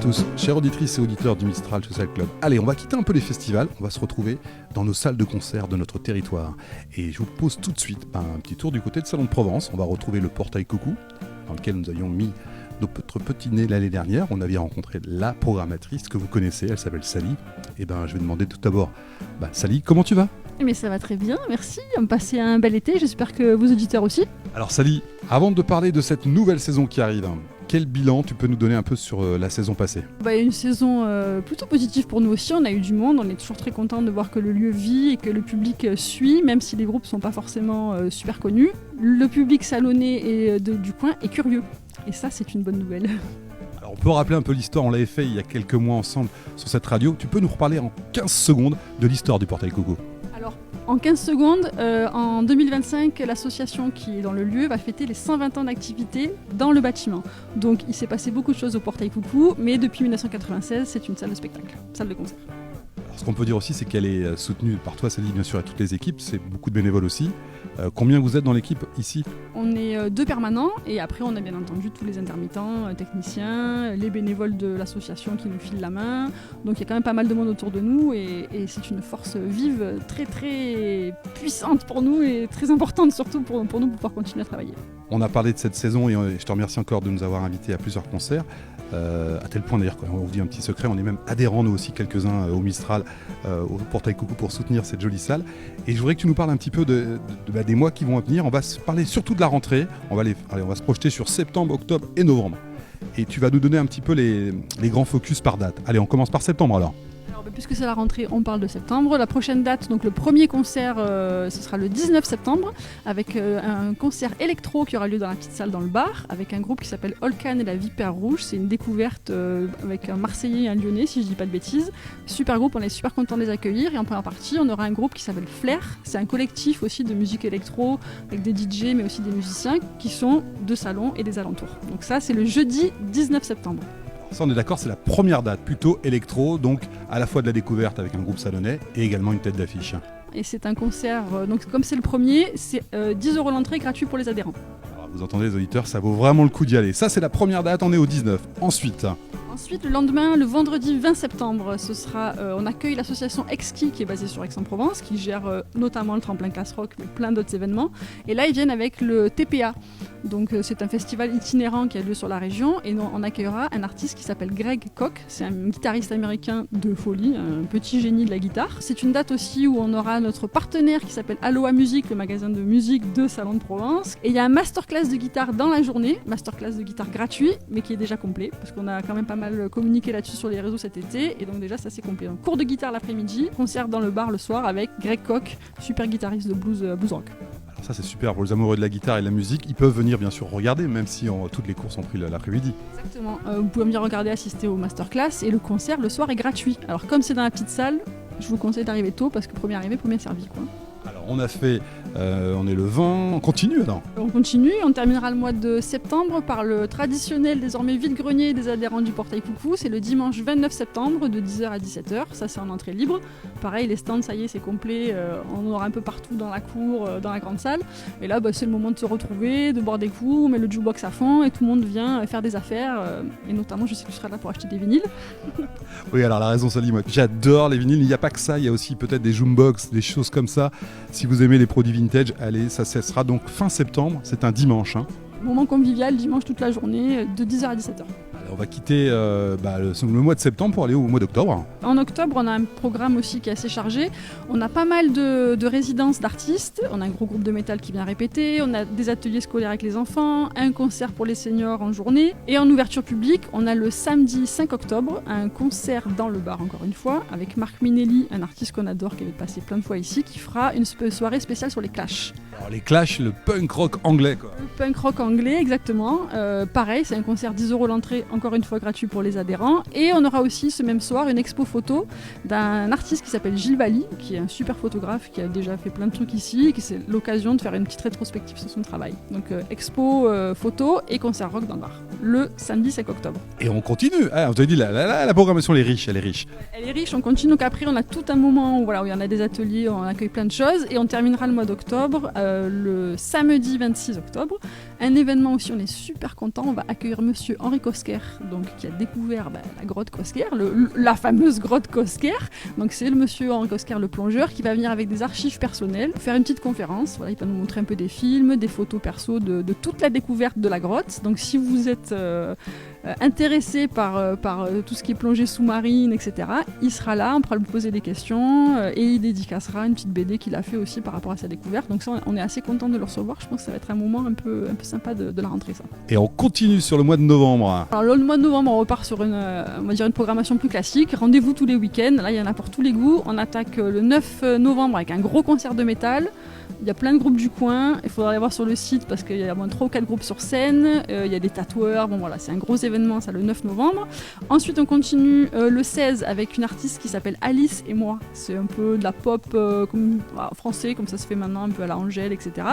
tous, chères auditrices et auditeurs du Mistral Social Club. Allez, on va quitter un peu les festivals, on va se retrouver dans nos salles de concert de notre territoire. Et je vous propose tout de suite un petit tour du côté de Salon de Provence. On va retrouver le portail Coucou, dans lequel nous avions mis notre petit nez l'année dernière. On avait rencontré la programmatrice que vous connaissez, elle s'appelle Sally. Et je vais demander tout d'abord, Sally, comment tu vas ? Mais ça va très bien, merci. On va passer un bel été, j'espère que vos auditeurs aussi. Alors Sally, avant de parler de cette nouvelle saison qui arrive, quel bilan tu peux nous donner un peu sur la saison passée ? Une saison plutôt positive pour nous aussi, on a eu du monde, on est toujours très content de voir que le lieu vit et que le public suit, même si les groupes ne sont pas forcément super connus. Le public salonnais du coin est curieux, et ça c'est une bonne nouvelle. Alors on peut rappeler un peu l'histoire, on l'avait fait il y a quelques mois ensemble sur cette radio. Tu peux nous reparler en 15 secondes de l'histoire du portail Coucou ? Alors, en 15 secondes, en 2025, l'association qui est dans le lieu va fêter les 120 ans d'activité dans le bâtiment. Donc il s'est passé beaucoup de choses au portail Coucou, mais depuis 1996, c'est une salle de spectacle, salle de concert. Alors, ce qu'on peut dire aussi, c'est qu'elle est soutenue par toi, Sally, bien sûr, et toutes les équipes. C'est beaucoup de bénévoles aussi. Combien vous êtes dans l'équipe ici ? On est 2 permanents et après on a bien entendu tous les intermittents, techniciens, les bénévoles de l'association qui nous filent la main. Donc il y a quand même pas mal de monde autour de nous et c'est une force vive très très puissante pour nous et très importante surtout pour nous pour pouvoir continuer à travailler. On a parlé de cette saison et je te remercie encore de nous avoir invités à plusieurs concerts. À tel point d'ailleurs, on vous dit un petit secret, on est même adhérents nous aussi quelques-uns au Mistral, au portail Coucou pour soutenir cette jolie salle. Et je voudrais que tu nous parles un petit peu des mois qui vont venir. On va se parler surtout de la rentrée. On va se projeter sur septembre, octobre et novembre. Et tu vas nous donner un petit peu les grands focus par date. Allez, on commence par septembre alors. Puisque c'est la rentrée, on parle de septembre. La prochaine date, donc le premier concert, ce sera le 19 septembre, avec un concert électro qui aura lieu dans la petite salle dans le bar, avec un groupe qui s'appelle Olcan et la Vipère Rouge. C'est une découverte avec un Marseillais et un Lyonnais, si je dis pas de bêtises. Super groupe, on est super content de les accueillir. Et en première partie, on aura un groupe qui s'appelle Flair. C'est un collectif aussi de musique électro, avec des DJ, mais aussi des musiciens qui sont de Salon et des alentours. Donc ça, c'est le jeudi 19 septembre. Ça, on est d'accord, c'est la première date, plutôt électro, donc à la fois de la découverte avec un groupe salonnais et également une tête d'affiche. Et c'est un concert, donc comme c'est le premier, c'est 10 € l'entrée, gratuit pour les adhérents. Alors, vous entendez les auditeurs, ça vaut vraiment le coup d'y aller. Ça, c'est la première date, on est au 19. Ensuite, le lendemain, le vendredi 20 septembre, on accueille l'association Exki qui est basée sur Aix-en-Provence, qui gère notamment le tremplin classe rock, mais plein d'autres événements. Et là, ils viennent avec le TPA. Donc c'est un festival itinérant qui a lieu sur la région et on accueillera un artiste qui s'appelle Greg Koch. C'est un guitariste américain de folie, un petit génie de la guitare. C'est une date aussi où on aura notre partenaire qui s'appelle Aloha Music, le magasin de musique de Salon de Provence. Et il y a un masterclass de guitare dans la journée, masterclass de guitare gratuit, mais qui est déjà complet, parce qu'on a quand même pas mal communiqué là-dessus sur les réseaux cet été, et donc déjà ça c'est complet. Donc cours de guitare l'après-midi, concert dans le bar le soir avec Greg Koch, super guitariste de blues rock. Alors ça c'est super, pour les amoureux de la guitare et de la musique, ils peuvent venir bien sûr regarder, même si toutes les cours sont prises l'après-midi. Exactement, vous pouvez venir regarder, assister au masterclass, et le concert le soir est gratuit. Alors comme c'est dans la petite salle, je vous conseille d'arriver tôt, parce que premier arrivé, premier servi, quoi. Alors on a fait, on est le 20, on continue alors. On continue, on terminera le mois de septembre par le traditionnel désormais vide-grenier des adhérents du portail Coucou. C'est le dimanche 29 septembre de 10h à 17h, ça c'est en entrée libre. Pareil, les stands, ça y est, c'est complet, on en aura un peu partout dans la cour, dans la grande salle. Et là, c'est le moment de se retrouver, de boire des coups, on met le jukebox à fond et tout le monde vient faire des affaires. Et notamment, je sais que tu seras là pour acheter des vinyles. Oui, alors la raison, Sally, moi j'adore les vinyles, il n'y a pas que ça, il y a aussi peut-être des jukebox, des choses comme ça. Si vous aimez les produits vintage, allez, ça sera donc fin septembre, c'est un dimanche. Moment convivial, dimanche toute la journée, de 10h à 17h. On va quitter le mois de septembre pour aller au mois d'octobre. En octobre, on a un programme aussi qui est assez chargé. On a pas mal de résidences d'artistes. On a un gros groupe de métal qui vient répéter. On a des ateliers scolaires avec les enfants, un concert pour les seniors en journée. Et en ouverture publique, on a le samedi 5 octobre, un concert dans le bar encore une fois, avec Marc Minelli, un artiste qu'on adore, qui avait passé plein de fois ici, qui fera une soirée spéciale sur les Clash. Alors les Clash, le punk rock anglais quoi. Le punk rock anglais, exactement. Pareil, c'est un concert 10 € l'entrée, encore une fois gratuit pour les adhérents. Et on aura aussi ce même soir une expo photo d'un artiste qui s'appelle Gilles Valli, qui est un super photographe, qui a déjà fait plein de trucs ici, et qui c'est l'occasion de faire une petite rétrospective sur son travail. Donc expo photo et concert rock dans le bar, le samedi 5 octobre. Et on continue, on vous a dit la programmation elle est riche. Elle est riche, on continue, donc après on a tout un moment où il y en a des ateliers, on accueille plein de choses, et on terminera le mois d'octobre le samedi 26 octobre. Un événement aussi, on est super content. On va accueillir monsieur Henri Kosker, donc, qui a découvert la grotte Kosker, la fameuse grotte Kosker. Donc c'est le monsieur Henri Kosker, le plongeur, qui va venir avec des archives personnelles, faire une petite conférence. Voilà, il va nous montrer un peu des films, des photos perso de toute la découverte de la grotte. Donc si vous êtes intéressé par tout ce qui est plongée sous-marine, etc., il sera là, on pourra lui poser des questions et il dédicacera une petite BD qu'il a fait aussi par rapport à sa découverte. Donc ça, on est assez content de le recevoir. Je pense que ça va être un moment un peu sympa de la rentrée, ça. Et on continue sur le mois de novembre. Alors le mois de novembre, on repart sur une programmation plus classique. Rendez-vous tous les week-ends. Là, il y en a pour tous les goûts. On attaque le 9 novembre avec un gros concert de métal. Il y a plein de groupes du coin, il faudra aller voir sur le site parce qu'il y a au moins 3 ou 4 groupes sur scène, il y a des tatoueurs, bon voilà, c'est un gros événement ça le 9 novembre. Ensuite on continue le 16 avec une artiste qui s'appelle Alice et moi, c'est un peu de la pop français comme ça se fait maintenant, un peu à la Angèle, etc.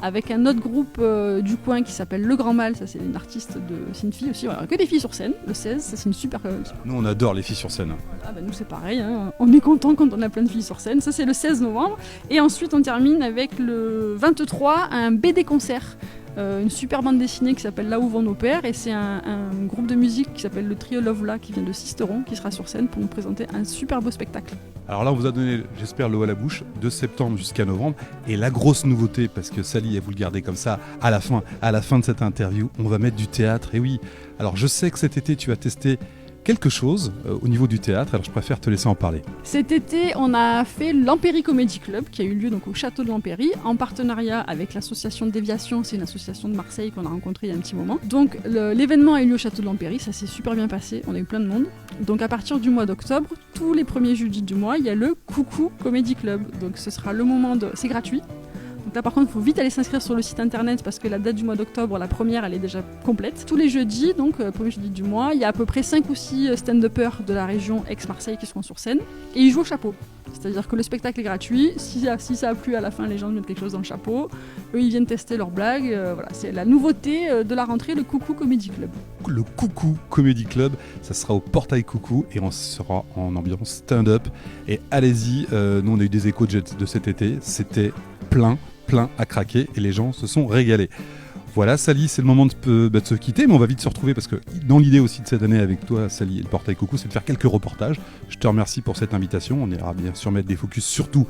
Avec un autre groupe du coin qui s'appelle Le Grand Mal, ça c'est une artiste, c'est une fille aussi, voilà, que des filles sur scène, le 16, ça c'est une super... Nous on adore les filles sur scène. Voilà, nous c'est pareil, hein. On est content quand on a plein de filles sur scène, ça c'est le 16 novembre. Et ensuite on termine avec le 23 un BD concert, une super bande dessinée qui s'appelle Là où vont nos pères, et c'est un groupe de musique qui s'appelle le Trio Lovela qui vient de Sisteron qui sera sur scène pour nous présenter un super beau spectacle. Alors là on vous a donné, j'espère, l'eau à la bouche de septembre jusqu'à novembre, et la grosse nouveauté, parce que Sally, vous le gardez comme ça à la fin de cette interview, on va mettre du théâtre. Et oui, alors je sais que cet été tu vas tester quelque chose au niveau du théâtre, alors je préfère te laisser en parler. Cet été, on a fait l'Empéry Comedy Club qui a eu lieu donc au château de l'Empéry en partenariat avec l'association Déviation, c'est une association de Marseille qu'on a rencontrée il y a un petit moment. Donc l'événement a eu lieu au château de l'Empéry, ça s'est super bien passé, on a eu plein de monde. Donc à partir du mois d'octobre, tous les premiers jeudis du mois, il y a le Coucou Comedy Club. Donc ce sera le moment c'est gratuit. Donc là par contre il faut vite aller s'inscrire sur le site internet parce que la date du mois d'octobre, la première, elle est déjà complète. Tous les jeudis, donc premier jeudi du mois, il y a à peu près 5 ou 6 stand-uppers de la région Aix-Marseille qui seront sur scène et ils jouent au chapeau. C'est-à-dire que le spectacle est gratuit, si ça a plu à la fin, les gens mettent quelque chose dans le chapeau, eux ils viennent tester leurs blagues, voilà, c'est la nouveauté de la rentrée, le Coucou Comedy Club. Le Coucou Comedy Club, ça sera au Portail Coucou et on sera en ambiance stand-up. Et allez-y, nous on a eu des échos de cet été, c'était plein à craquer et les gens se sont régalés. Voilà Sally, c'est le moment de se quitter, mais on va vite se retrouver parce que dans l'idée aussi de cette année avec toi Sally et le Portail Coucou, c'est de faire quelques reportages. Je te remercie pour cette invitation, on ira bien sûr mettre des focus surtout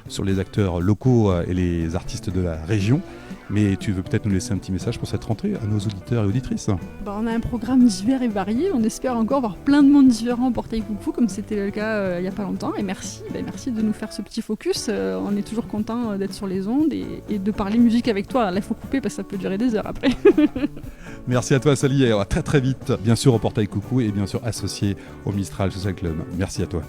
sur les acteurs locaux et les artistes de la région. Mais tu veux peut-être nous laisser un petit message pour cette rentrée à nos auditeurs et auditrices? On a un programme divers et varié, on espère encore voir plein de monde différents au Portail Coucou comme c'était le cas il n'y a pas longtemps. Et merci de nous faire ce petit focus, on est toujours content d'être sur les ondes et de parler musique avec toi. Là il faut couper parce que ça peut durer des heures après. Merci à toi Sally et à très vite bien sûr au Portail Coucou et bien sûr associé au Mistral Social Club. Merci à toi.